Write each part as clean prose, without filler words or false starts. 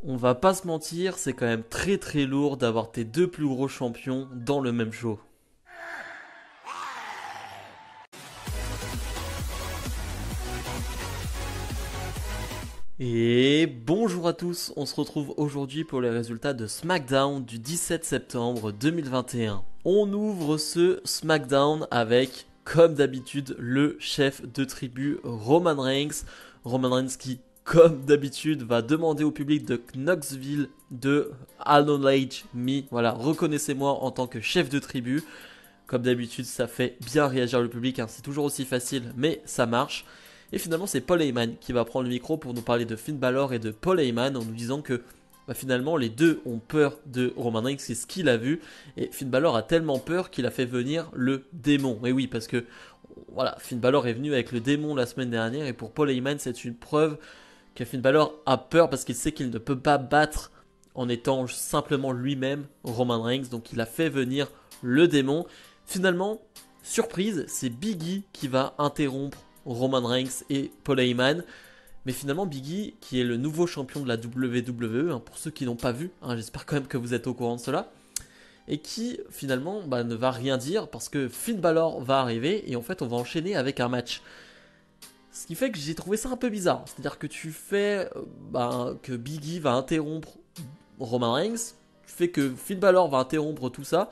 On va pas se mentir, c'est quand même très très lourd d'avoir tes deux plus gros champions dans le même show. Et bonjour à tous, on se retrouve aujourd'hui pour les résultats de SmackDown du 17 septembre 2021. On ouvre ce SmackDown avec, comme d'habitude, le chef de tribu Roman Reigns. Roman Reigns qui, comme d'habitude, va demander au public de Knoxville de acknowledge me. Voilà, reconnaissez-moi en tant que chef de tribu. Comme d'habitude, ça fait bien réagir le public, hein. C'est toujours aussi facile, mais ça marche. Et finalement, c'est Paul Heyman qui va prendre le micro pour nous parler de Finn Balor et de Paul Heyman en nous disant que finalement, les deux ont peur de Roman Reigns, c'est ce qu'il a vu. Et Finn Balor a tellement peur qu'il a fait venir le démon. Et oui, parce que voilà, Finn Balor est venu avec le démon la semaine dernière. Et pour Paul Heyman, c'est une preuve que Finn Balor a peur parce qu'il sait qu'il ne peut pas battre en étant simplement lui-même Roman Reigns. Donc il a fait venir le démon. Finalement, surprise, c'est Big E qui va interrompre Roman Reigns et Paul Heyman. Mais finalement, Big E, qui est le nouveau champion de la WWE, hein, pour ceux qui n'ont pas vu, hein, j'espère quand même que vous êtes au courant de cela, et qui finalement ne va rien dire parce que Finn Balor va arriver et en fait on va enchaîner avec un match. Ce qui fait que j'ai trouvé ça un peu bizarre. C'est-à-dire que tu fais que Big E va interrompre Roman Reigns, tu fais que Finn Balor va interrompre tout ça,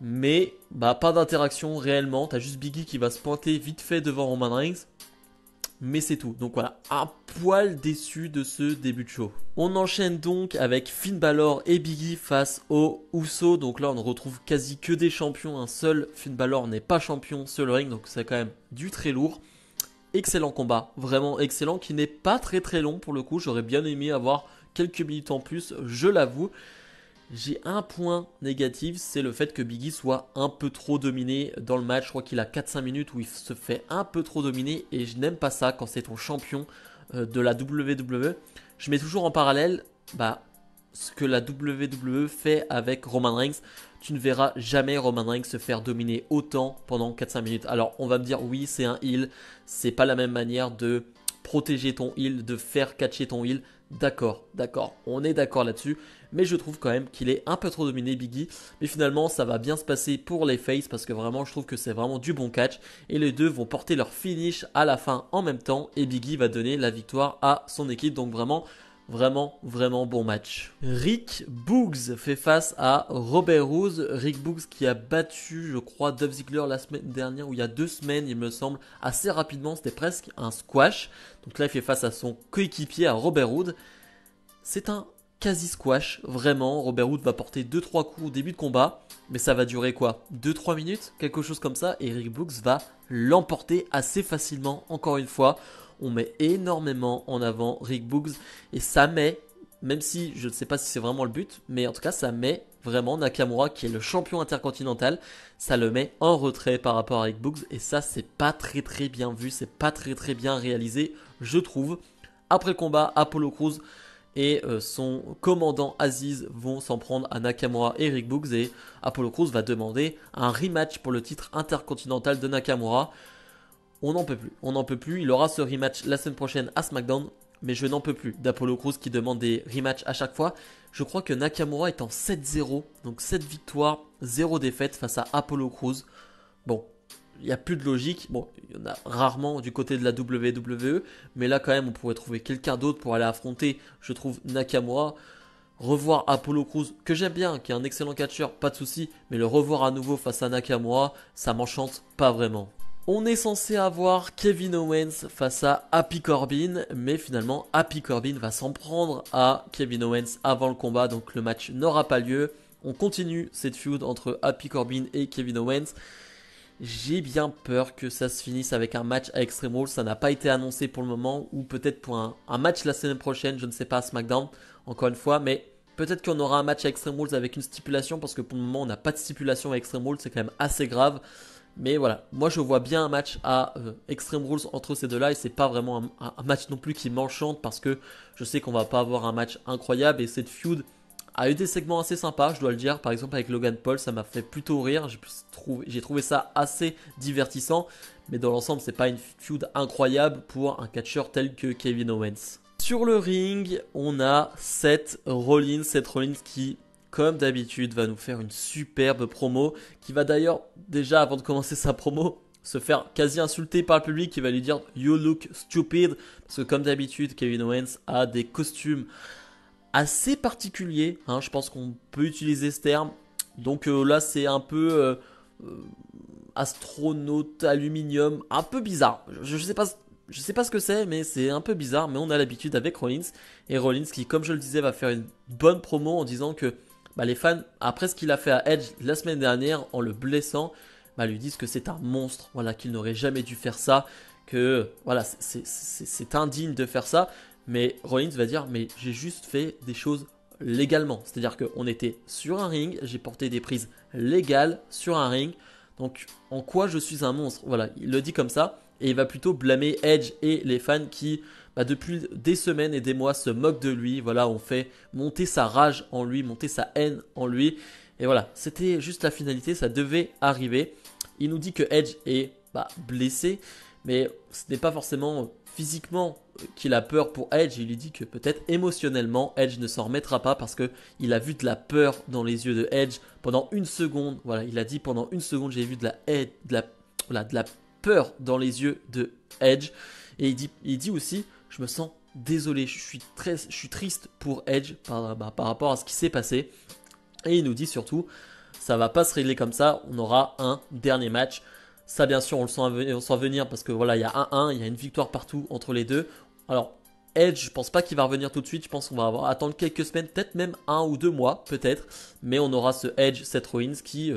mais pas d'interaction réellement. T'as juste Big E qui va se pointer vite fait devant Roman Reigns. Mais c'est tout. Donc voilà, un poil déçu de ce début de show. On enchaîne donc avec Finn Balor et Big E face aux Usos. Donc là, on ne retrouve quasi que des champions. Un seul Finn Balor n'est pas champion sur le ring. Donc c'est quand même du très lourd. Excellent combat, vraiment excellent, qui n'est pas très très long pour le coup. J'aurais bien aimé avoir quelques minutes en plus, je l'avoue. J'ai un point négatif, c'est le fait que Big E soit un peu trop dominé dans le match. Je crois qu'il a 4-5 minutes où il se fait un peu trop dominer et je n'aime pas ça quand c'est ton champion de la WWE. Je mets toujours en parallèle ce que la WWE fait avec Roman Reigns. Tu ne verras jamais Roman Reigns se faire dominer autant pendant 4-5 minutes. Alors on va me dire oui, c'est un heel, c'est pas la même manière de protéger ton heel, de faire catcher ton heel. D'accord, on est d'accord là-dessus. Mais je trouve quand même qu'il est un peu trop dominé, Big E. Mais finalement, ça va bien se passer pour les faces parce que vraiment, je trouve que c'est vraiment du bon catch. Et les deux vont porter leur finish à la fin en même temps. Et Big E va donner la victoire à son équipe. Donc vraiment bon match. Rick Boogs fait face à Robert Roode. Rick Boogs qui a battu, je crois, Dolph Ziggler la semaine dernière ou il y a 2 semaines, il me semble, assez rapidement. C'était presque un squash. Donc là, il fait face à son coéquipier, à Robert Roode. C'est un quasi squash, vraiment. Robert Roode va porter 2-3 coups au début de combat, mais ça va durer quoi, 2-3 minutes, quelque chose comme ça, et Rick Boogs va l'emporter assez facilement, encore une fois. On met énormément en avant Rick Boogs, et ça met, même si je ne sais pas si c'est vraiment le but, mais en tout cas ça met vraiment Nakamura, qui est le champion intercontinental, ça le met en retrait par rapport à Rick Boogs, et ça c'est pas très très bien vu, c'est pas très très bien réalisé, je trouve. Après le combat, Apollo Crews et son commandant Aziz vont s'en prendre à Nakamura et Rick Boogs, et Apollo Crews va demander un rematch pour le titre intercontinental de Nakamura. On n'en peut plus, il aura ce rematch la semaine prochaine à SmackDown, mais je n'en peux plus d'Apollo Crews qui demande des rematchs à chaque fois. Je crois que Nakamura est en 7-0, donc 7 victoires, 0 défaites face à Apollo Crews. Bon, il n'y a plus de logique. Bon, il y en a rarement du côté de la WWE, mais là quand même on pourrait trouver quelqu'un d'autre pour aller affronter, je trouve, Nakamura. Revoir Apollo Crews, que j'aime bien, qui est un excellent catcheur, pas de souci, mais le revoir à nouveau face à Nakamura, ça m'enchante pas vraiment. On est censé avoir Kevin Owens face à Happy Corbin, mais finalement Happy Corbin va s'en prendre à Kevin Owens avant le combat, donc le match n'aura pas lieu. On continue cette feud entre Happy Corbin et Kevin Owens. J'ai bien peur que ça se finisse avec un match à Extreme Rules. Ça n'a pas été annoncé pour le moment, ou peut-être pour un match la semaine prochaine, je ne sais pas, à SmackDown, encore une fois, mais peut-être qu'on aura un match à Extreme Rules avec une stipulation, parce que pour le moment on n'a pas de stipulation à Extreme Rules, c'est quand même assez grave. Mais voilà, moi je vois bien un match à Extreme Rules entre ces deux-là, et c'est pas vraiment un match non plus qui m'enchante, parce que je sais qu'on va pas avoir un match incroyable, et cette feud a eu des segments assez sympas, je dois le dire. Par exemple avec Logan Paul, ça m'a fait plutôt rire, j'ai trouvé ça assez divertissant, mais dans l'ensemble c'est pas une feud incroyable pour un catcheur tel que Kevin Owens. Sur le ring, on a Seth Rollins qui, comme d'habitude, va nous faire une superbe promo, qui va d'ailleurs, déjà avant de commencer sa promo, se faire quasi insulter par le public, qui va lui dire « You look stupid », parce que comme d'habitude, Kevin Owens a des costumes assez particuliers, hein, je pense qu'on peut utiliser ce terme, donc là c'est un peu astronaute aluminium, un peu bizarre, je sais pas. Je sais pas ce que c'est, mais c'est un peu bizarre, mais on a l'habitude avec Rollins. Et Rollins qui, comme je le disais, va faire une bonne promo en disant que les fans, après ce qu'il a fait à Edge la semaine dernière, en le blessant, lui disent que c'est un monstre, voilà, qu'il n'aurait jamais dû faire ça, que voilà, c'est indigne de faire ça. Mais Rollins va dire, mais j'ai juste fait des choses légalement. C'est-à-dire qu'on était sur un ring, j'ai porté des prises légales sur un ring. Donc en quoi je suis un monstre? Voilà, il le dit comme ça. Et il va plutôt blâmer Edge et les fans qui, depuis des semaines et des mois, se moquent de lui. Voilà, on fait monter sa rage en lui, monter sa haine en lui. Et voilà, c'était juste la finalité, ça devait arriver. Il nous dit que Edge est blessé, mais ce n'est pas forcément physiquement qu'il a peur pour Edge. Il lui dit que peut-être émotionnellement, Edge ne s'en remettra pas parce qu'il a vu de la peur dans les yeux de Edge pendant une seconde. Voilà, il a dit pendant une seconde, j'ai vu de la peur dans les yeux de Edge. Et il dit aussi, je me sens désolé, je suis triste pour Edge par rapport à ce qui s'est passé. Et il nous dit surtout, ça va pas se régler comme ça, on aura un dernier match. Ça bien sûr on le sent venir parce que voilà, il y a 1-1, il y a une victoire partout entre les deux. Alors Edge, je pense pas qu'il va revenir tout de suite, je pense qu'on va attendre quelques semaines, peut-être même 1 ou 2 mois peut-être. Mais on aura ce Edge, Seth Rollins qui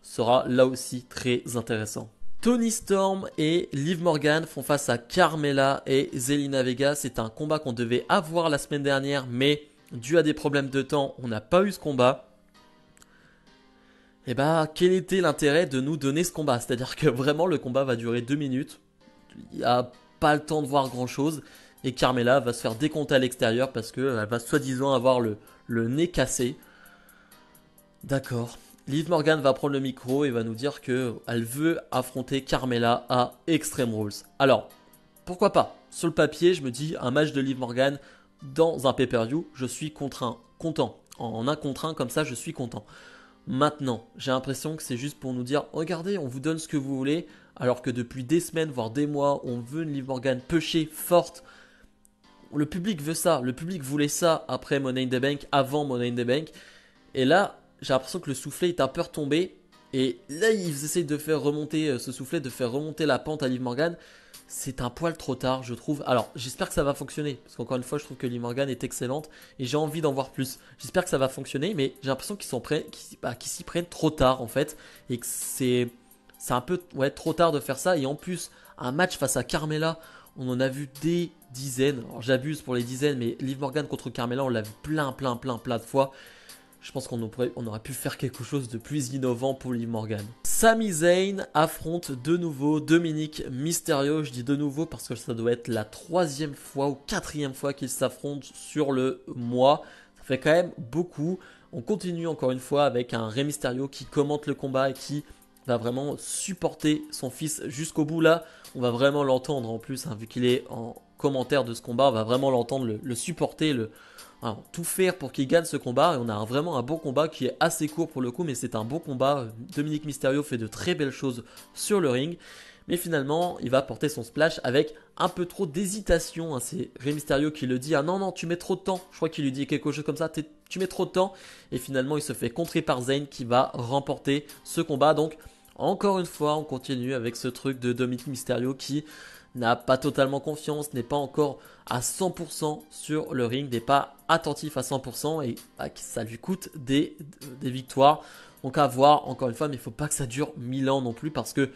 sera là aussi très intéressant. Toni Storm et Liv Morgan font face à Carmella et Zelina Vega. C'est un combat qu'on devait avoir la semaine dernière, mais dû à des problèmes de temps, on n'a pas eu ce combat. Et quel était l'intérêt de nous donner ce combat? C'est-à-dire que vraiment le combat va durer 2 minutes. Il n'y a pas le temps de voir grand chose. Et Carmella va se faire décompter à l'extérieur parce qu'elle va soi-disant avoir le nez cassé. D'accord. Liv Morgan va prendre le micro et va nous dire qu'elle veut affronter Carmella à Extreme Rules. Alors, pourquoi pas? Sur le papier, je me dis, un match de Liv Morgan dans un pay-per-view, je suis content. En un contre un comme ça, je suis content. Maintenant, j'ai l'impression que c'est juste pour nous dire, regardez, on vous donne ce que vous voulez, alors que depuis des semaines, voire des mois, on veut une Liv Morgan pushée, forte. Le public veut ça, le public voulait ça après Money in the Bank, avant Money in the Bank. Et là, j'ai l'impression que le soufflet est un peu retombé. Et là, ils essayent de faire remonter ce soufflet, de faire remonter la pente à Liv Morgan. C'est un poil trop tard, je trouve. Alors, j'espère que ça va fonctionner. Parce qu'encore une fois, je trouve que Liv Morgan est excellente. Et j'ai envie d'en voir plus. J'espère que ça va fonctionner. Mais j'ai l'impression qu'ils s'y prennent trop tard, en fait. Et que c'est un peu trop tard de faire ça. Et en plus, un match face à Carmella, on en a vu des dizaines. Alors, j'abuse pour les dizaines. Mais Liv Morgan contre Carmella, on l'a vu plein de fois. Je pense qu'on aurait pu faire quelque chose de plus innovant pour Liv Morgan. Sami Zayn affronte de nouveau Dominic Mysterio. Je dis de nouveau parce que ça doit être la 3e fois ou 4e fois qu'ils s'affrontent sur le mois. Ça fait quand même beaucoup. On continue encore une fois avec un Rey Mysterio qui commente le combat et qui va vraiment supporter son fils jusqu'au bout. Là, on va vraiment l'entendre en plus, vu qu'il est en commentaire de ce combat. On va vraiment l'entendre, le supporter, tout faire pour qu'il gagne ce combat. Et on a vraiment un bon combat qui est assez court pour le coup, mais c'est un bon combat. Dominic Mysterio fait de très belles choses sur le ring, mais finalement il va porter son splash avec un peu trop d'hésitation. C'est Rey Mysterio qui le dit, ah non tu mets trop de temps. Je crois qu'il lui dit quelque chose comme ça, tu mets trop de temps. Et finalement il se fait contrer par Zayn qui va remporter ce combat. Donc encore une fois on continue avec ce truc de Dominic Mysterio qui n'a pas totalement confiance, n'est pas encore à 100% sur le ring, n'est pas attentif à 100% et ça lui coûte des victoires. Donc à voir encore une fois, mais il ne faut pas que ça dure 1000 ans non plus parce que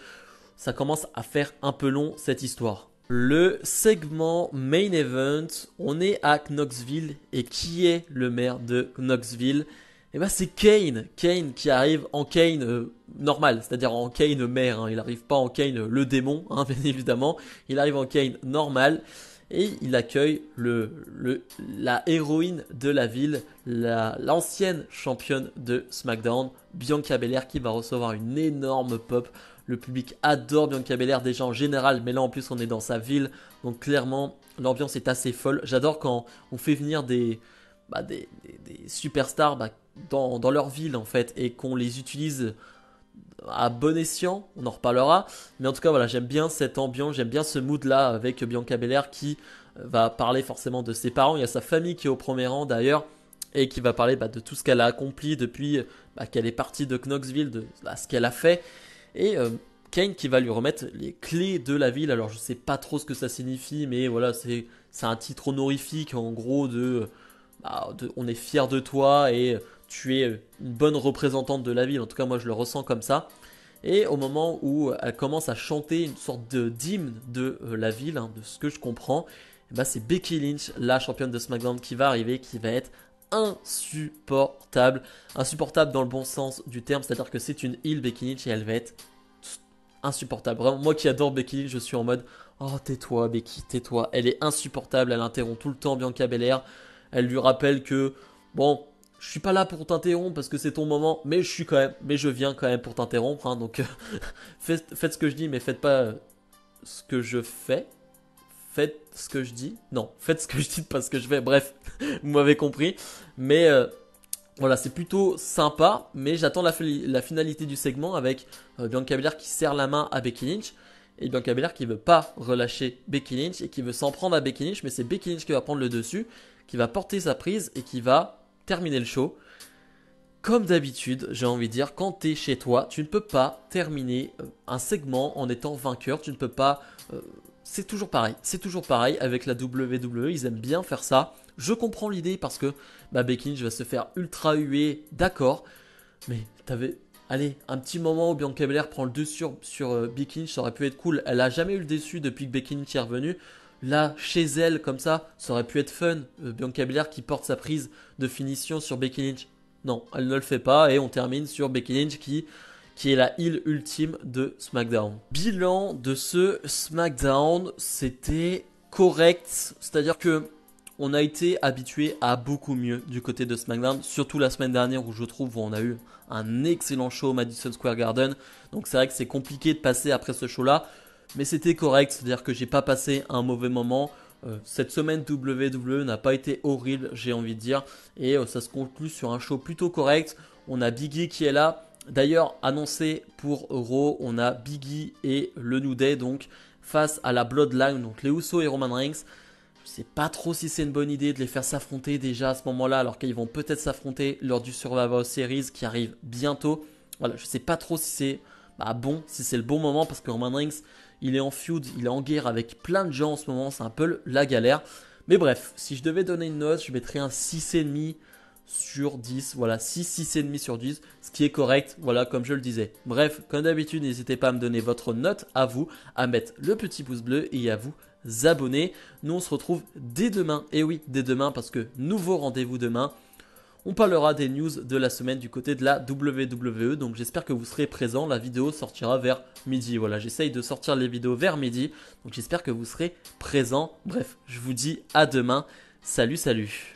ça commence à faire un peu long cette histoire. Le segment Main Event, on est à Knoxville et qui est le maire de Knoxville? C'est Kane qui arrive en Kane normal, c'est-à-dire en Kane maire, il n'arrive pas en Kane le démon, bien évidemment, il arrive en Kane normal et il accueille la héroïne de la ville, l'ancienne championne de SmackDown, Bianca Belair qui va recevoir une énorme pop. Le public adore Bianca Belair déjà en général, mais là en plus on est dans sa ville, donc clairement L'ambiance est assez folle. J'adore quand on fait venir des superstars dans leur ville en fait et qu'on les utilise à bon escient, on en reparlera. Mais en tout cas, voilà, j'aime bien cette ambiance, j'aime bien ce mood-là avec Bianca Belair qui va parler forcément de ses parents. Il y a sa famille qui est au premier rang d'ailleurs et qui va parler de tout ce qu'elle a accompli depuis qu'elle est partie de Knoxville, de ce qu'elle a fait. Et Kane qui va lui remettre les clés de la ville. Alors je sais pas trop ce que ça signifie, mais voilà, c'est un titre honorifique en gros on est fier de toi et tu es une bonne représentante de la ville. En tout cas, moi je le ressens comme ça. Et au moment où elle commence à chanter une sorte d'hymne de la ville, de ce que je comprends, c'est Becky Lynch, la championne de SmackDown, qui va arriver, qui va être insupportable. Insupportable dans le bon sens du terme, c'est-à-dire que c'est une heel Becky Lynch et elle va être insupportable. Vraiment, moi qui adore Becky Lynch, je suis en mode oh tais-toi Becky, tais-toi. Elle est insupportable, elle interrompt tout le temps Bianca Belair. Elle lui rappelle que bon, je suis pas là pour t'interrompre parce que c'est ton moment, mais je viens quand même pour t'interrompre. Donc faites ce que je dis, mais faites pas ce que je fais. Faites ce que je dis. Non, faites ce que je dis, pas ce que je fais. Bref, vous m'avez compris. Mais voilà, c'est plutôt sympa, mais j'attends la finalité du segment avec Bianca Belair qui serre la main à Becky Lynch. Et Bianca Belair qui veut pas relâcher Becky Lynch et qui veut s'en prendre à Becky Lynch, mais c'est Becky Lynch qui va prendre le dessus, qui va porter sa prise et qui va terminer le show. Comme d'habitude, j'ai envie de dire, quand tu es chez toi, tu ne peux pas terminer un segment en étant vainqueur, tu ne peux pas... c'est toujours pareil avec la WWE, ils aiment bien faire ça. Je comprends l'idée parce que Becky Lynch va se faire ultra huer, d'accord, mais t'avais... Allez, un petit moment où Bianca Belair prend le dessus sur Becky Lynch, ça aurait pu être cool. Elle a jamais eu le dessus depuis que Becky Lynch est revenue. Là, chez elle, comme ça aurait pu être fun. Bianca Belair qui porte sa prise de finition sur Becky Lynch. Non, elle ne le fait pas et on termine sur Becky Lynch qui est la heel ultime de SmackDown. Bilan de ce SmackDown, c'était correct. C'est-à-dire que on a été habitué à beaucoup mieux du côté de SmackDown, surtout la semaine dernière où je trouve on a eu un excellent show au Madison Square Garden. Donc c'est vrai que c'est compliqué de passer après ce show-là, mais c'était correct, c'est-à-dire que j'ai pas passé un mauvais moment. Cette semaine WWE n'a pas été horrible, j'ai envie de dire, et ça se conclut sur un show plutôt correct. On a Biggie qui est là. D'ailleurs, annoncé pour Raw, on a Biggie et le New Day donc face à la Bloodline, donc les Usos et Roman Reigns. Je sais pas trop si c'est une bonne idée de les faire s'affronter déjà à ce moment-là, alors qu'ils vont peut-être s'affronter lors du Survivor Series qui arrive bientôt. Voilà, je sais pas trop si c'est si c'est le bon moment parce que Roman Reigns, il est en feud, il est en guerre avec plein de gens en ce moment, c'est un peu la galère. Mais bref, si je devais donner une note, je mettrais un 6,5 sur 10. Voilà, 6,5 sur 10, ce qui est correct, voilà, comme je le disais. Bref, comme d'habitude, n'hésitez pas à me donner votre note, à vous, à mettre le petit pouce bleu et à vous abonner. Nous, on se retrouve dès demain. Et oui, dès demain, parce que nouveau rendez-vous demain. On parlera des news de la semaine du côté de la WWE. Donc j'espère que vous serez présents. La vidéo sortira vers midi. Voilà, j'essaye de sortir les vidéos vers midi. Donc j'espère que vous serez présents. Bref, je vous dis à demain. Salut, salut.